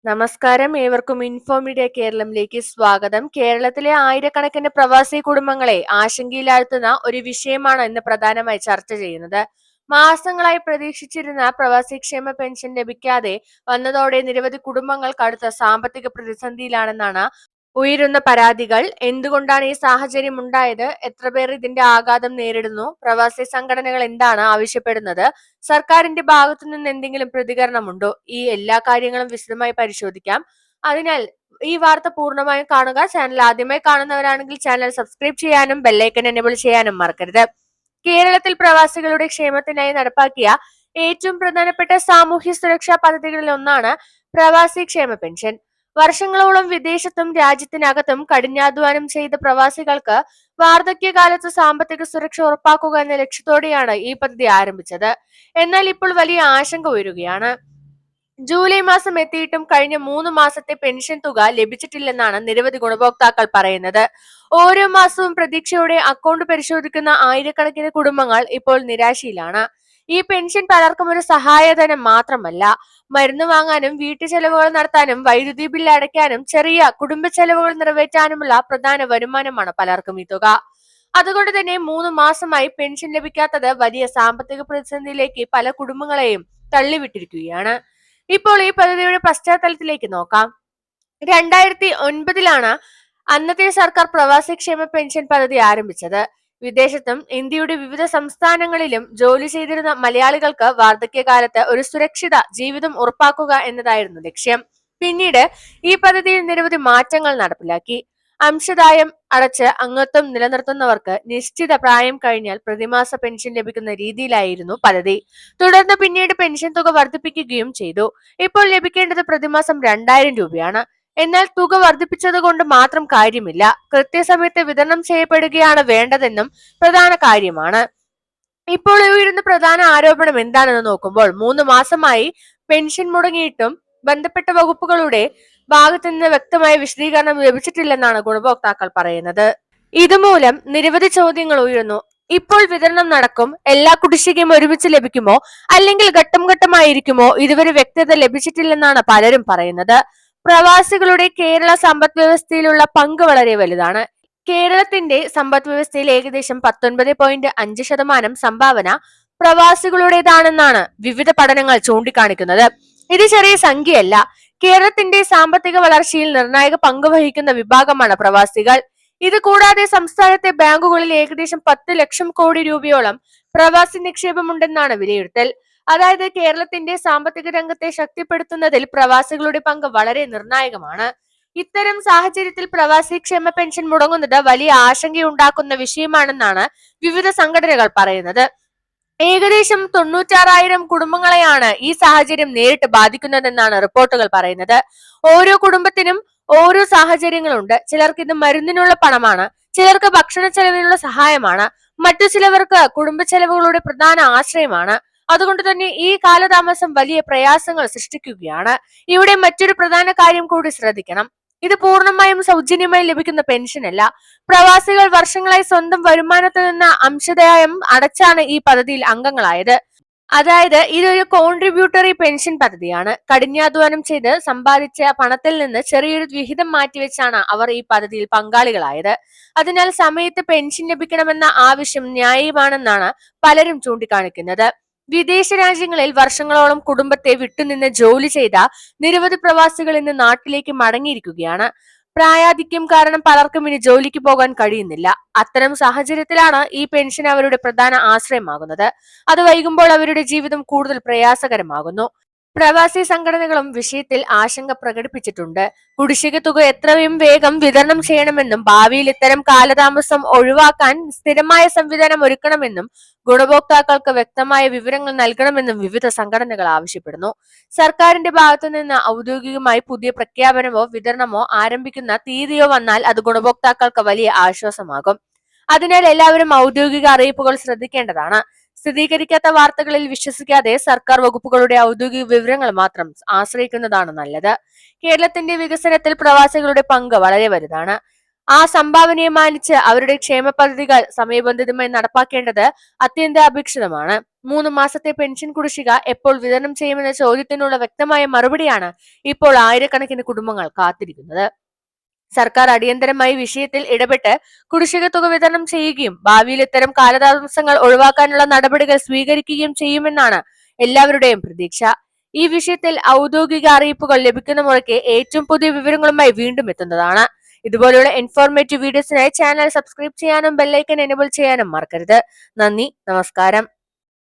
നമസ്കാരം, ഏവർക്കും info media കേരളത്തിലേക്ക് സ്വാഗതം. കേരളത്തിലെ ആയിരക്കണക്കിന് പ്രവാസി കുടുംബങ്ങളെ ആശങ്കയിലാഴ്ത്തുന്ന ഒരു വിഷയമാണ് ഇന്ന് പ്രധാനമായി ചർച്ച ചെയ്യുന്നത്. മാസങ്ങളായി പ്രതീക്ഷിച്ചിരുന്ന പ്രവാസി ക്ഷേമ പെൻഷൻ ലഭിക്കാതെ വന്നതോടെ നിരവധി കുടുംബങ്ങൾ കടുത്ത സാമ്പത്തിക പ്രതിസന്ധിയിലാണെന്നാണ് ഉയരുന്ന പരാതികൾ. എന്തുകൊണ്ടാണ് ഈ സാഹചര്യം ഉണ്ടായത്? എത്ര പേർ ഇതിന്റെ ആഘാതം നേരിടുന്നു? പ്രവാസി സംഘടനകൾ എന്താണ് ആവശ്യപ്പെടുന്നത്? സർക്കാരിന്റെ ഭാഗത്തു നിന്ന് എന്തെങ്കിലും പ്രതികരണമുണ്ടോ? ഈ എല്ലാ കാര്യങ്ങളും വിശദമായി പരിശോധിക്കാം. അതിനാൽ ഈ വാർത്ത പൂർണ്ണമായും കാണുക. ചാനൽ ആദ്യമായി കാണുന്നവരാണെങ്കിൽ ചാനൽ സബ്സ്ക്രൈബ് ചെയ്യാനും ബെല്ലൈക്കൻ എനേബിൾ ചെയ്യാനും മറക്കരുത്. കേരളത്തിൽ പ്രവാസികളുടെ ക്ഷേമത്തിനായി നടപ്പാക്കിയ ഏറ്റവും പ്രധാനപ്പെട്ട സാമൂഹ്യ സുരക്ഷാ പദ്ധതികളിൽ ഒന്നാണ് പ്രവാസി ക്ഷേമ പെൻഷൻ. വർഷങ്ങളോളം വിദേശത്തും രാജ്യത്തിനകത്തും കഠിനാധ്വാനം ചെയ്ത പ്രവാസികൾക്ക് വാർദ്ധക്യകാലത്ത് സാമ്പത്തിക സുരക്ഷ ഉറപ്പാക്കുക എന്ന ലക്ഷ്യത്തോടെയാണ് ഈ പദ്ധതി ആരംഭിച്ചത്. എന്നാൽ ഇപ്പോൾ വലിയ ആശങ്ക ഉയരുകയാണ്. ജൂലൈ മാസം എത്തിയിട്ടും കഴിഞ്ഞ 3 മാസത്തെ പെൻഷൻ തുക ലഭിച്ചിട്ടില്ലെന്നാണ് നിരവധി ഗുണഭോക്താക്കൾ പറയുന്നത്. ഓരോ മാസവും പ്രതീക്ഷയോടെ അക്കൗണ്ട് പരിശോധിക്കുന്ന ആയിരക്കണക്കിന് കുടുംബങ്ങൾ ഇപ്പോൾ നിരാശയിലാണ്. ഈ പെൻഷൻ പലർക്കും ഒരു സഹായധനം മാത്രമല്ല, മരുന്ന് വാങ്ങാനും വീട്ടു ചെലവുകൾ നടത്താനും വൈദ്യുതി ബില്ല് അടയ്ക്കാനും ചെറിയ കുടുംബ ചെലവുകൾ നിറവേറ്റാനുമുള്ള പ്രധാന വരുമാനമാണ് പലർക്കും ഈ തുക. അതുകൊണ്ട് തന്നെ 3 മാസമായി പെൻഷൻ ലഭിക്കാത്തത് വലിയ സാമ്പത്തിക പ്രതിസന്ധിയിലേക്ക് പല കുടുംബങ്ങളെയും തള്ളിവിട്ടിരിക്കുകയാണ്. ഇപ്പോൾ ഈ പദ്ധതിയുടെ പശ്ചാത്തലത്തിലേക്ക് നോക്കാം. 2009 അന്നത്തെ സർക്കാർ പ്രവാസി ക്ഷേമ പെൻഷൻ പദ്ധതി ആരംഭിച്ചത്. വിദേശത്തും ഇന്ത്യയുടെ വിവിധ സംസ്ഥാനങ്ങളിലും ജോലി ചെയ്തിരുന്ന മലയാളികൾക്ക് വാർദ്ധക്യകാലത്ത് ഒരു സുരക്ഷിത ജീവിതം ഉറപ്പാക്കുക എന്നതായിരുന്നു ലക്ഷ്യം. പിന്നീട് ഈ പദ്ധതിയിൽ നിരവധി മാറ്റങ്ങൾ നടപ്പിലാക്കി. അംശദായം അടച്ച് അംഗത്വം നിലനിർത്തുന്നവർക്ക് നിശ്ചിത പ്രായം കഴിഞ്ഞാൽ പ്രതിമാസ പെൻഷൻ ലഭിക്കുന്ന രീതിയിലായിരുന്നു പദ്ധതി. തുടർന്ന് പിന്നീട് പെൻഷൻ തുക വർദ്ധിപ്പിക്കുകയും ചെയ്തു. ഇപ്പോൾ ലഭിക്കേണ്ടത് പ്രതിമാസം 2000 രൂപയാണ്. എന്നാൽ തുക വർദ്ധിപ്പിച്ചത് കൊണ്ട് മാത്രം കാര്യമില്ല, കൃത്യസമയത്ത് വിതരണം ചെയ്യപ്പെടുകയാണ് വേണ്ടതെന്നും പ്രധാന കാര്യമാണ്. ഇപ്പോൾ ഉയരുന്ന പ്രധാന ആരോപണം എന്താണെന്ന് നോക്കുമ്പോൾ 3 മാസമായി പെൻഷൻ മുടങ്ങിയിട്ടും ബന്ധപ്പെട്ട വകുപ്പുകളുടെ ഭാഗത്തു നിന്ന് വ്യക്തമായ വിശദീകരണം ലഭിച്ചിട്ടില്ലെന്നാണ് ഗുണഭോക്താക്കൾ പറയുന്നത്. ഇതുമൂലം നിരവധി ചോദ്യങ്ങൾ ഉയരുന്നു. ഇപ്പോൾ വിതരണം നടക്കും, എല്ലാ കുടിശ്ശികയും ഒരുമിച്ച് ലഭിക്കുമോ, അല്ലെങ്കിൽ ഘട്ടം ഘട്ടമായിരിക്കുമോ? ഇതുവരെ വ്യക്തത ലഭിച്ചിട്ടില്ലെന്നാണ് പലരും പറയുന്നത്. പ്രവാസികളുടെ കേരള സമ്പദ് വ്യവസ്ഥയിലുള്ള പങ്ക് വളരെ വലുതാണ്. കേരളത്തിന്റെ സമ്പദ് വ്യവസ്ഥയിൽ ഏകദേശം 19.5% സംഭാവന പ്രവാസികളുടേതാണെന്നാണ് വിവിധ പഠനങ്ങൾ ചൂണ്ടിക്കാണിക്കുന്നത്. ഇത് ചെറിയ സംഖ്യയല്ല. കേരളത്തിന്റെ സാമ്പത്തിക വളർച്ചയിൽ നിർണായക പങ്ക് വഹിക്കുന്ന വിഭാഗമാണ് പ്രവാസികൾ. ഇത് കൂടാതെ സംസ്ഥാനത്തെ ബാങ്കുകളിൽ ഏകദേശം 10 ലക്ഷം കോടി രൂപയോളം പ്രവാസി നിക്ഷേപമുണ്ടെന്നാണ് വിലയിരുത്തൽ. അതായത് കേരളത്തിന്റെ സാമ്പത്തിക രംഗത്തെ ശക്തിപ്പെടുത്തുന്നതിൽ പ്രവാസികളുടെ പങ്ക് വളരെ നിർണായകമാണ്. ഇത്തരം സാഹചര്യത്തിൽ പ്രവാസി ക്ഷേമ പെൻഷൻ മുടങ്ങുന്നത് വലിയ ആശങ്കയുണ്ടാക്കുന്ന വിഷയമാണെന്നാണ് വിവിധ സംഘടനകൾ പറയുന്നത്. ഏകദേശം 96,000 കുടുംബങ്ങളെയാണ് ഈ സാഹചര്യം നേരിട്ട് ബാധിക്കുന്നതെന്നാണ് റിപ്പോർട്ടുകൾ പറയുന്നത്. ഓരോ കുടുംബത്തിനും ഓരോ സാഹചര്യങ്ങളുണ്ട്. ചിലർക്ക് ഇത് മരുന്നിനുള്ള പണമാണ്, ചിലർക്ക് ഭക്ഷണ ചെലവിനുള്ള സഹായമാണ്, മറ്റു ചിലവർക്ക് കുടുംബ ചെലവുകളുടെ പ്രധാന ആശ്രയമാണ്. അതുകൊണ്ട് തന്നെ ഈ കാലതാമസം വലിയ പ്രയാസങ്ങൾ സൃഷ്ടിക്കുകയാണ്. ഇവിടെ മറ്റൊരു പ്രധാന കാര്യം കൂടി ശ്രദ്ധിക്കണം. ഇത് പൂർണ്ണമായും സൗജന്യമായി ലഭിക്കുന്ന പെൻഷനല്ല. പ്രവാസികൾ വർഷങ്ങളായി സ്വന്തം വരുമാനത്തിൽ നിന്ന് അംശദായം അടച്ചാണ് ഈ പദ്ധതിയിൽ അംഗങ്ങളായത്. അതായത് ഇതൊരു കോൺട്രിബ്യൂട്ടറി പെൻഷൻ പദ്ധതിയാണ്. കഠിനാധ്വാനം ചെയ്ത് സമ്പാദിച്ച പണത്തിൽ നിന്ന് ചെറിയൊരു വിഹിതം മാറ്റിവെച്ചാണ് അവർ ഈ പദ്ധതിയിൽ പങ്കാളികളായത്. അതിനാൽ സമയത്ത് പെൻഷൻ ലഭിക്കണമെന്ന ആവശ്യം ന്യായമാണെന്നാണ് പലരും ചൂണ്ടിക്കാണിക്കുന്നത്. വിദേശ രാജ്യങ്ങളിൽ വർഷങ്ങളോളം കുടുംബത്തെ വിട്ടുനിന്ന് ജോലി ചെയ്ത നിരവധി പ്രവാസികൾ ഇന്ന് നാട്ടിലേക്ക് മടങ്ങിയിരിക്കുകയാണ്. പ്രായാധിക്യം കാരണം പലർക്കും ഇനി ജോലിക്ക് പോകാൻ കഴിയുന്നില്ല. അത്തരം സാഹചര്യത്തിലാണ് ഈ പെൻഷൻ അവരുടെ പ്രധാന ആശ്രയമാകുന്നത്. അത് വൈകുമ്പോൾ അവരുടെ ജീവിതം കൂടുതൽ പ്രയാസകരമാകുന്നു. പ്രവാസി സംഘടനകളും വിഷയത്തിൽ ആശങ്ക പ്രകടിപ്പിച്ചിട്ടുണ്ട്. കുടിശ്ശിക തുക എത്രയും വേഗം വിതരണം ചെയ്യണമെന്നും ഭാവിയിൽ ഇത്തരം കാലതാമസം ഒഴിവാക്കാൻ സ്ഥിരമായ സംവിധാനം ഒരുക്കണമെന്നും ഗുണഭോക്താക്കൾക്ക് വ്യക്തമായ വിവരങ്ങൾ നൽകണമെന്നും വിവിധ സംഘടനകൾ ആവശ്യപ്പെടുന്നു. സർക്കാരിന്റെ ഭാഗത്തു നിന്ന് ഔദ്യോഗികമായി പുതിയ പ്രഖ്യാപനമോ വിതരണമോ ആരംഭിക്കുന്ന തീയതിയോ വന്നാൽ അത് ഗുണഭോക്താക്കൾക്ക് വലിയ ആശ്വാസമാകും. അതിനാൽ എല്ലാവരും ഔദ്യോഗിക അറിയിപ്പുകൾ ശ്രദ്ധിക്കേണ്ടതാണ്. സ്ഥിരീകരിക്കാത്ത വാർത്തകളിൽ വിശ്വസിക്കാതെ സർക്കാർ വകുപ്പുകളുടെ ഔദ്യോഗിക വിവരങ്ങൾ മാത്രം ആശ്രയിക്കുന്നതാണ് നല്ലത്. കേരളത്തിന്റെ വികസനത്തിൽ പ്രവാസികളുടെ പങ്ക് വളരെ വലുതാണ്. ആ സംഭാവനയെ മാനിച്ച് അവരുടെ ക്ഷേമ പദ്ധതികൾ സമയബന്ധിതമായി നടപ്പാക്കേണ്ടത് അത്യന്താപേക്ഷിതമാണ്. 3 മാസത്തെ പെൻഷൻ കുടിശ്ശിക എപ്പോൾ വിതരണം ചെയ്യുമെന്ന ചോദ്യത്തിനുള്ള വ്യക്തമായ മറുപടിയാണ് ഇപ്പോൾ ആയിരക്കണക്കിന് കുടുംബങ്ങൾ കാത്തിരിക്കുന്നത്. സർക്കാർ അടിയന്തരമായി വിഷയത്തിൽ ഇടപെട്ട് കുടിശ്ശിക തുക വിതരണം ചെയ്യുകയും ഭാവിയിൽ ഇത്തരം കാലതാമസങ്ങൾ ഒഴിവാക്കാനുള്ള നടപടികൾ സ്വീകരിക്കുകയും ചെയ്യുമെന്നാണ് എല്ലാവരുടെയും പ്രതീക്ഷ. ഈ വിഷയത്തിൽ ഔദ്യോഗിക അറിയിപ്പുകൾ ലഭിക്കുന്ന മുറയ്ക്ക് ഏറ്റവും പുതിയ വിവരങ്ങളുമായി വീണ്ടും എത്തുന്നതാണ്. ഇതുപോലുള്ള ഇൻഫോർമേറ്റീവ് വീഡിയോസിനായി ചാനൽ സബ്സ്ക്രൈബ് ചെയ്യാനും ബെല്ലൈക്കൻ എനേബിൾ ചെയ്യാനും മറക്കരുത്. നന്ദി, നമസ്കാരം.